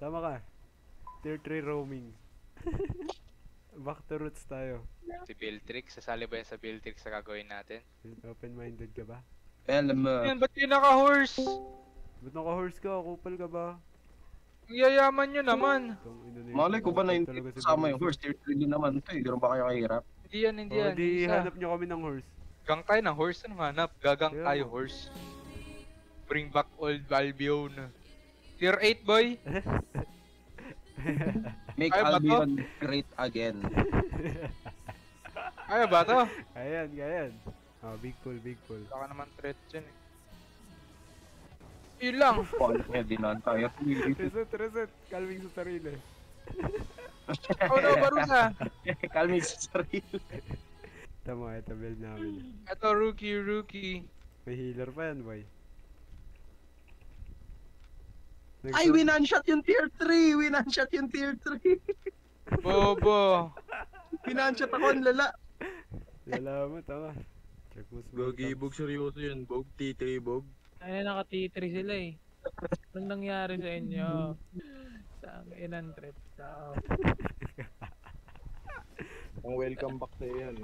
Sama ka. Tier 3 roaming. Back to roots tayo. Si Beltrix, sasali ba yan sa Beltrix sa gagawin natin? Open-minded ka ba? Alam mo. Yan, ba't yung naka-horse? Ba't naka-horse ka? Kupal ka ba? Ang yayaman nyo naman. Malay ko ba na talaga yung si kasama yung Boniface. horse? Tier 3 din naman ito eh. Gano'n ba kayo kahirap? Hindi yan, hindi yan. Di Isa. hanap nyo kami ng horse. Gang tayo ng horse, anong hanap? Gagang Kaya tayo mo. horse. Bring back old Albion. Tier 8 boy. Make Ay, bato? Albion great again. Kaya ba to? Ayan. Oh, big pull. Baka naman threat dyan eh. Yun lang. Paul niya din ang tayo. Reset. Calming sa sarili. Oh no, Barusa. Kalmig sa sarili. Tama, ito build namin. Ito, rookie. May healer pa yan, boy. Ay, winanshot yung tier 3! Winanshot yung tier 3! Bobo. Winanshot ako, ang lala. Lala mo, tama. Check mo small Gogi, caps. Bog, seryoso yun. Bog, T3, Bog. Ay, naka-T3 sila eh. Anong nangyari sa inyo? Sang inang trip tao. Ang welcome back sa'yo yan.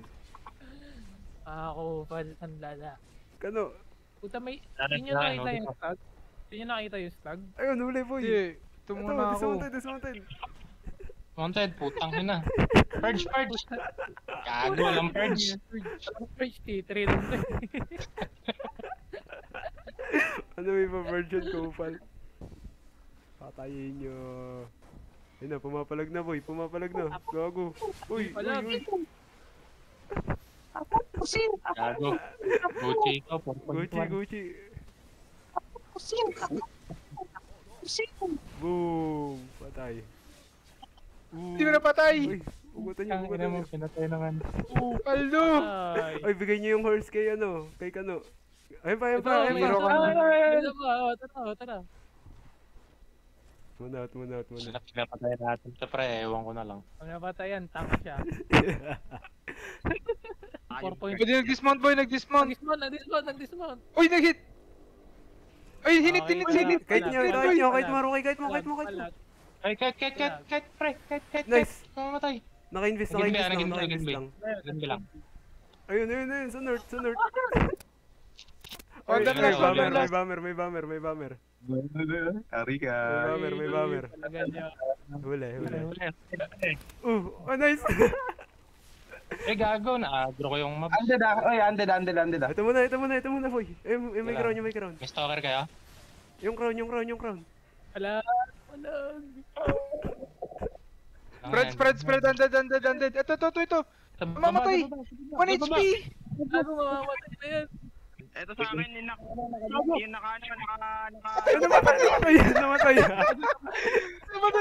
Ako, ang lala. Kano? Puta may, hindi nyo nakita yung stag? Hindi nyo nakita yung stag? Ayun, huli, boy. Hindi. Ito muna ako. Dismounted. Wanted, putang ina. Purge. Gago, walang purge. Purge T3 lang to. Ano may pa-version kupal? Patayin nyo. Ayun na, pumapalag na, boy. Gago. Uy. Gago. Gucci ito, Gucci. Boom. Patay. Hindi ko napatay. Uy, ugutan Ang ina mo, nyo. pinatay naman. Paldo. Ay. Ay, bigay nyo yung horse kay Kano. Ayun pa. Mayroon ka na. Ito ba? Tara. Muna. Pinapatay natin ito pre, ewan ko na lang. Ang napatayan, tanga siya. 4 points. Pwede nag-dismount boy, nag-dismount. Nag-dismount. Uy, nag-hit. Ay, hinit. Kahit mo. Ay, kahit pre, kahit. Nice. Mamatay. Naka-invest lang. Ganun lang. Ayun, sa north. On the left, on the left. May bomber. Kari ka. May bomber. Talaga niya. Huli. Nice. Eh, gago, na-agro ko yung map. Anded ah. Ito muna, boy. May crown. May stalker kayo? Yung crown. Wala. Spread, undead. Ito. Mamatay. 1 HP. Ano mamamatay na yan? Ito sa akin, yung naka... Namatay.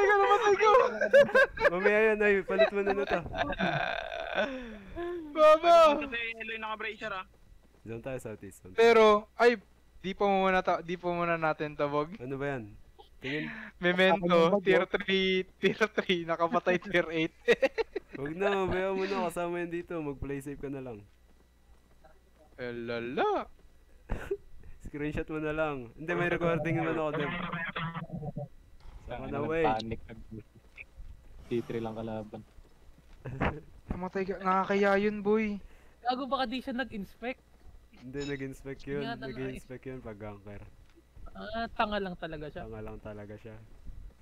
Namatay ko. Mamaya yan, ay. Palit mo na to. Baba. Kasi hello yung naka-bracer ah. Doon tayo southeast. Pero, ay, di pa muna natin tabog. Ano ba yan? Tingin. Memento, tier 3, nakapatay tier 8. Huwag na, bayaw mo na. Kasama yan dito. Mag-play safe ka na lang. Lala. Screenshot mo na lang. Hindi, may recording naman ako, Dev. Saka na, way. Panic. T3 lang kalaban. Namatay ka, nakakaya yun, boy. Gago baka di siya nag-inspect. Hindi, nag-inspect yun. Ingatan na, Nag-inspect yun pag ganker. Tanga lang talaga siya. Tanga lang talaga siya.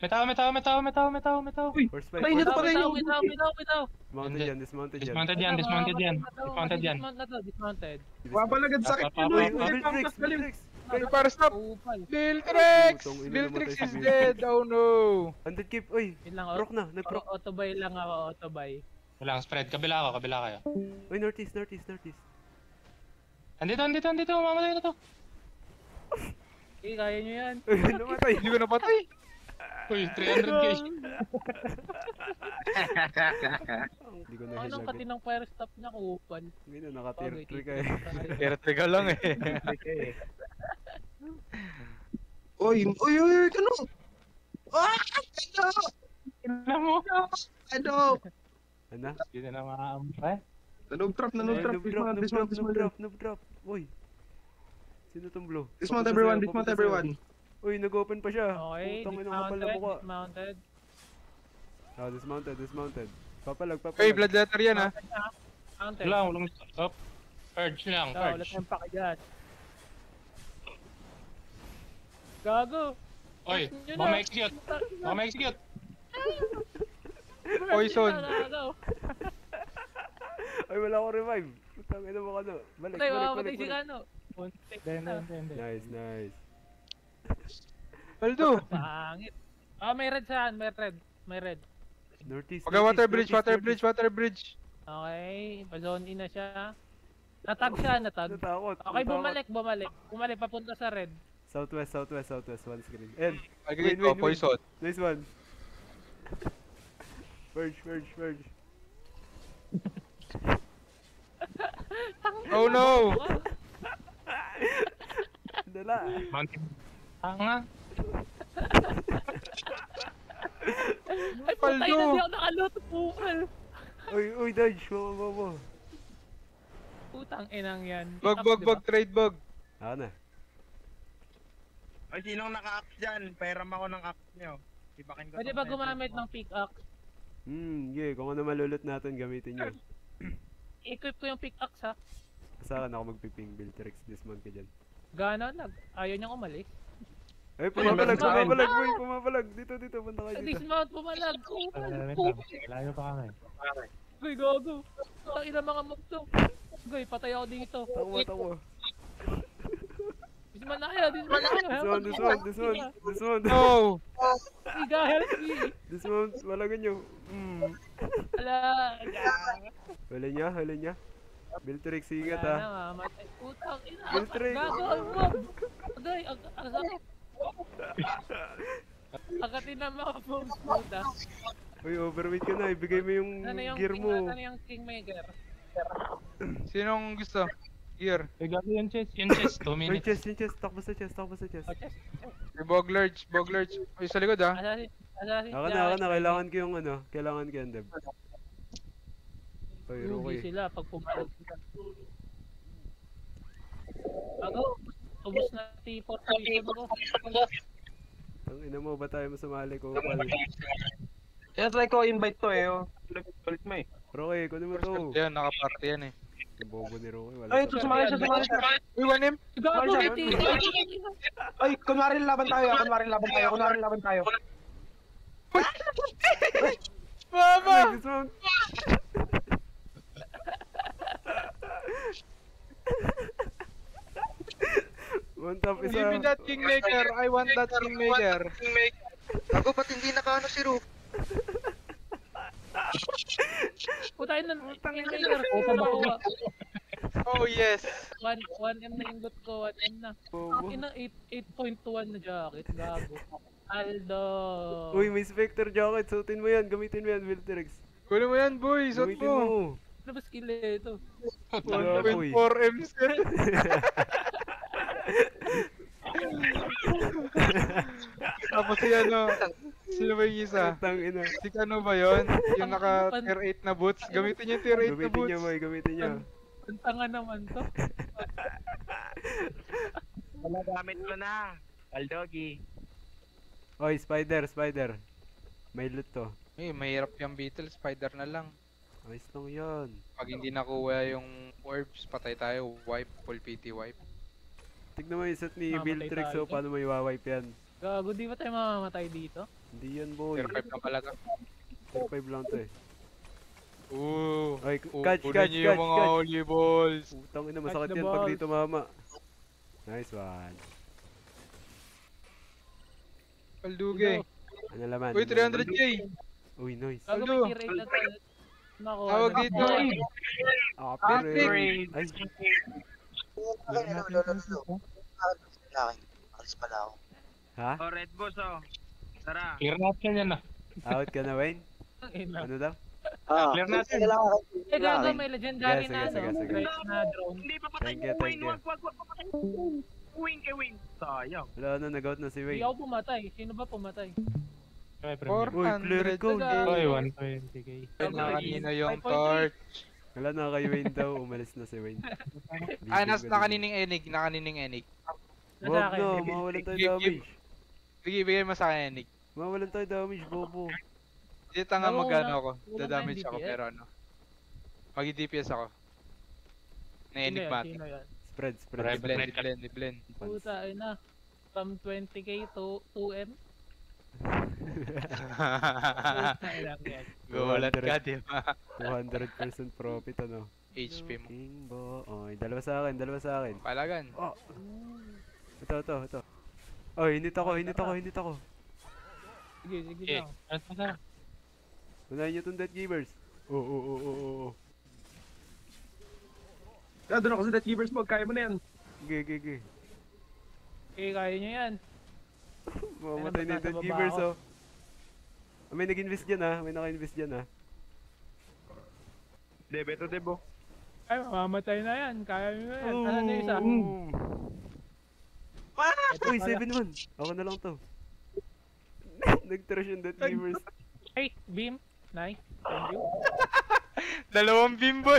May tao. Uy, First patay fight. niyo to, patay niyo. Dismounted yan. Dismounted yan. Dismounted. Wapalagad sakit yun. Uy, Uy, Viltrix. Para stop. Upal. Viltrix Putong ina, namatay is si dead. Oh no. Undead keep. Uy, Yun lang, proc na. Nag-proc. autobuy lang ako, autobuy. Walang spread. Kabila kayo. Uy, northeast. Andito. Mamatay na to. Okay, kaya nyo yan. Uy, namatay. Hindi ko napatay. Uy, 300k. Hindi ko na Anong hilag. katinang fire stop niya, kupal. Hindi na, naka-tier 3 ka eh. Tier 3 ka lang eh. Uy, ano? Ano mo? Ano? Ano? Hindi na maaampa. Noob trap. Noob drop. Uy. Sino tong blue? Dismount everyone. Uy, nag-open pa siya. Okay, Putang ina kapal na dismounted, mukha. dismounted. Ah, dismounted. Papalag. Hey, blood letter yan ha. Dismounted. Wala, walang stop. Purge lang, Ikaw, wala purge. tayong pakidyan. Gago! Oy, Yun baka na. ma-execute. Baka ma-execute. Poison. Gago! Ay, wala akong revive. Putang ina mo ka na. Balik. Patay, makamatay si Kano. Puntik na. Nice. Paldo. Pangit. Ah, may red saan, may red. Northeast. Water northeast. bridge. Okay, pa-zone in na siya. Natag siya, natag. Natakot. Okay, bumalik. Bumalik, papunta sa red. Southwest. One screen. And, Agad Win. poison. nice one. Purge. Oh no! Dala. Mountain. Tanga. Ay, putay Paldo. na, di ako nakaluto, pupal. Uy, dodge. Mo. Putang inang yan. Bug, trade bug. Ako na. Ay, sinong naka-act dyan? Pairam ako ng act nyo. Ibakin ko. Pwede tong ba sentence gumamit mo. ng pickaxe? Kung ano malulot natin, gamitin nyo. I-equip ko yung pickaxe ha. Sa akin ako magpiping Viltrex. Dismount ka dyan. Gano'n, ayaw niyang umalis. Ay, meron sa akin. pumapalag. Dito, punta kayo dito. Dismount, pumalag. Layo pa kami. Goy, gago. Ang ina mga mob to. Goy, patay ako dito. Takbo. Dismount na kayo. Dismount. No! Iga, help me. Dismount, walagan nyo. Ala, Huli niya. Viltrex, ingat Wala ha. na, mamatay. Putang ina. Viltrex. Gago, ang mob. Goy, ang sakit. Agatin na mga mobs mo da. Uy, overweight ka na. Ibigay mo yung Ano yung gear mo. Ano yung Kingmaker? Sinong gusto? Gear. Eh, gago yung chest. Yung chest, 2 Uy, minutes. chest. Takbo sa chest. Oh, chest. Bog large. Uy, sa likod ha. Assassin. Ako na. Kailangan ko yung Dev. Uy, Rugi Rocky. sila pag pumalag sila. Ako, ubos na T4 poison ko. Ang ina mo, ba tayo masumali ko? Pal. Kaya try ko invite to eh. Oh. Ulit mo eh. Rocky, kunin mo to. Yan, nakaparty yan eh. Yung bobo ni Rocky. Wala Ay, sa- sumali siya. Uy, 1M! Gago, Marshall. may T4. Ay, kunwari laban tayo. Mama! Ay, dismount. One tap isa. Give me that Kingmaker. I want that Kingmaker. Gago, ba't hindi nakaano si Ru? Putay na, Kingmaker. Makuha. Oh yes! 1M na ingot ko, 1M na. Bobo. Ina 8.1 na jacket, gago. Aldo. Uy, may Spectre jacket. Suotin mo yan. Gamitin mo yan, Viltrex. Kunin mo yan, boy! Suot Gamitin mo! mo. Ano ba skill ito? Wala, uy. 1.4M set! Tapos si ano, sino ba yung isa? Tang ina. Si Kano ba yun? Yung naka tier 8 na boots? Gamitin niyo yung tier 8 na Gamitin boots! niya, Moy. Gamitin niya. Ang tanga naman to. Wala, gamit ko na. Aldogi. Oy, spider. May loot to. Eh, mahirap yung beetle, spider na lang. Ayos lang yan. Pag hindi nakuha yung orbs, patay tayo. Wipe, full PT wipe. Tignan mo yung set ni Mamatay Viltrex. tayo. So, paano mo iwawipe yan? Gago, di ba tayo mamamatay dito? Hindi yan, boy. Tier 5 na palaga. Tier 5 lang to eh. Ooh! Ay, Kunin catch. niyo yung mga holy balls! Putang ina, masakit the yan pag balls. dito mama. Nice one. Palduge! Ano laman? Uy, 300k! Uy, nice. Gago, Aldo. may tier 8 na tayo. Nako, Tawag ano dito! Ah, Epic. pero ay. Lolo. Alis pala ako. Ha? Oh, Red Boss, oh. Tara. Clear natin yan ah. Out ka na, Wayne? Ang ina. Ano daw? Clear natin. Eh, gago, may legendary Sige, na, sige, no? sige. Great na drone. Hindi pa patay Thank you, mo, thank Wayne. you. Wag papatay. Wing. Sayang. Wala na, nag-out na si Hindi Wayne. ako pumatay. Sino ba pumatay? Okay, premium. Uy, clerical. Oy, 120k. Na kanina yung 5.3. torch. Wala na kay Wayne daw, umalis na si Wayne. Ay, nakanining enig. Nasa Wag akin. na, mawalan tayo Give, damage. Sige, bigay mo sa akin, Enig. Mawalan tayo damage, bobo. Hindi tanga Wala, magano wala. ako. Wala Dadamage tayong ako, DPS. pero ano. Mag-DPS ako. Na Sino yan? enigmatic. Sino yan? Spread. Blend. Puta, ay na. From 20k to 2M. Puta, ilang yan. Gulat ka, di ba? 200% profit, ano. HP mo. King bo. Oy, dalawa sa akin. Palagan. Oh. Ito. Oy, hinit ako. Sige Okay. lang. Ano na? Unahin niyo itong Death Givers. Oo. Doon ako sa Death Givers Bog, kaya mo na yan. Gigi. Okay, kaya nyo yan. Mamatay na yung Nasa Death baba Givers, ako. oh. May nag-invest dyan, ha. May naka-invest dyan, ha. Beto debo. Ay, mamamatay na yan. Kaya nyo yan. Ano na yung isa? Ito Uy, pala. 7-1. Ako na lang to. Nag-trash yung Death Givers. Ay, beam. Nice. Thank you. Dalawang bimboy.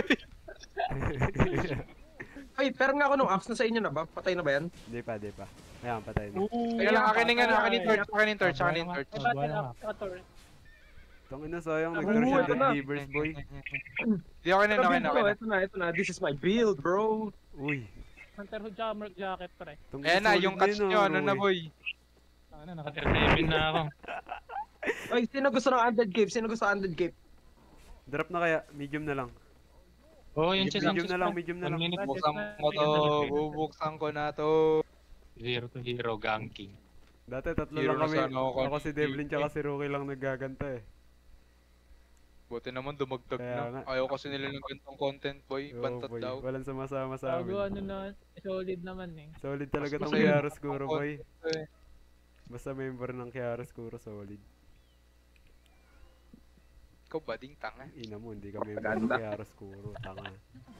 Ay, pero nga ako nung apps na sa inyo na ba? Patay na ba yan? Hindi pa. Ayan, patay na. Teka lang, akin yung torch. Ay, bakit ako? Tangina, sayang. Nag-trash yung ito Death na. Givers, boy. Di ako na. Ito na. This is my build, bro. Uy. Hunter Hood tsaka Merc Jacket, pre. Ayan na, yung catch nyo, ano na boy. Ano, naka-7 na ako. Ay, sino gusto ng Undead Cape? Drop na kaya. Medium na lang. Oo, yung chest. Medium na lang. 1 minute. Bubuksan ko na to. Zero to hero ganking. Dati tatlo Hero lang na kami. sana ako. Ako si Devlin tsaka si Rookie lang naggaganta, eh. Buti naman dumagdag Kaya nga. na. Ayaw kasi nila ng ganitong content boy. Oh, Bantat boy. daw. Walang sumasama sa Bago amin. ano na, solid naman eh. Solid talaga Mas tong masaya. chiaroscuro, boy. Eh. Basta member ng chiaroscuro, solid. Ikaw ba ding tanga? Ina mo, hindi ka member ng chiaroscuro. Tanga.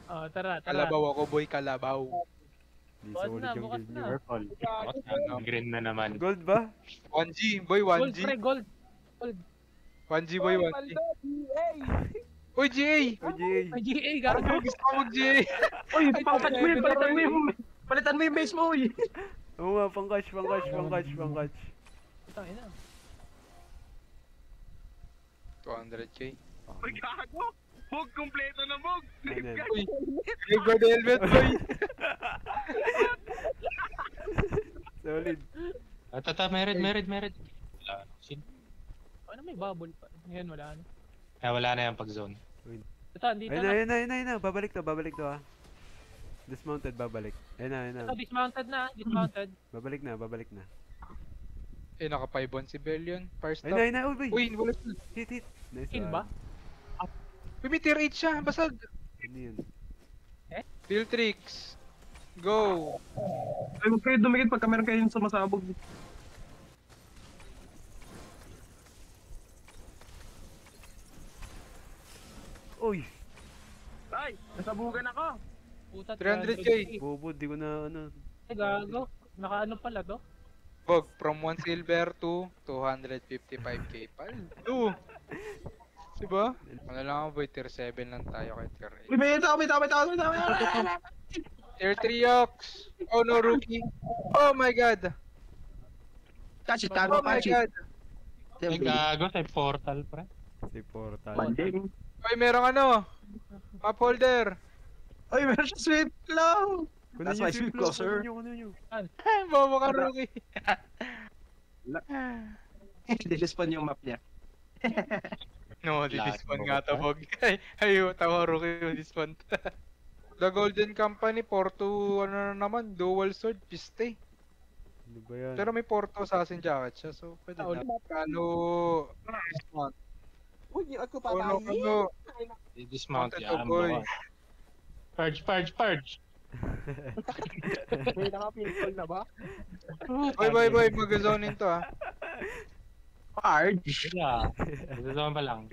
Oh, tara. Kalabaw ako boy, kalabaw. Di Bukas solid na, yung bukas guild na. nyo. Purple. Green na naman. Gold ba? 1G boy, Gold, 1G. pre, gold. 1G boy, 1G. Uy, GA! O, GA. Ay, GA, Ano gago. gusto ko mag-GA? Uy, pangkatch mo yun. Palitan mo yung base mo, uy. Oo nga, pang-catch. Tangina. 200k. Uy, gago! Bog, kompleto na bog! Ano yan? Uy, may God helmet boy. Solid. Merid. Wala. Ano may bubble pa? Ngayon wala na. Wala na yung pag-zone. Ito, andito Ayun na. na. Babalik to, ha. Dismounted, babalik. Ayun na. Ito, dismounted na. Dismounted. Babalik na. Eh, naka 5-1 si Bellion. First stop. Ayun na. Uy, boy. Uy, wala siya. Hit. Nice Kill one. ba? Uy, may tier 8 siya. Basag. Ano yun? Field tricks. Go. Ay, huwag kayo dumikit pagka meron kayo sumasabog. Uy. Ay, nasabugan ako! Puta, 300k. Bobo, di ko na ano. Ay, gago. Nakaano pala to? Bog, from 1 silver to 255k pal. 2. Diba? Ano lang ako boy, tier 7 lang tayo kay tier 8. Uy, may tao. Tier 3 Ox. Oh no, rookie. Oh my god. Catch it, Oh my god. Ay, gago sa portal, pre. Si Portal. Banding. Oy, merong ano? Map holder. Uy, meron siya sweep claw. Kunin That's niyo my si sweet Flo, closer. kunin niyo. Bobo ka rookie. Dilispan yung map niya. No, di-dispawn nga to, Bog. Ay, tawa rookie yung dispawn. The Golden Company, Porto, ano na naman, dual sword, piste. Ano ba yan? Pero may Porto assassin jacket siya, so pwede na. Ano, dismount. Uy, ako Ano, Dismount Mounted yan. boy. Purge. May naka-pinfall na ba? Boy, mag-zonin to ah. Hard. Wala. Zone pa lang.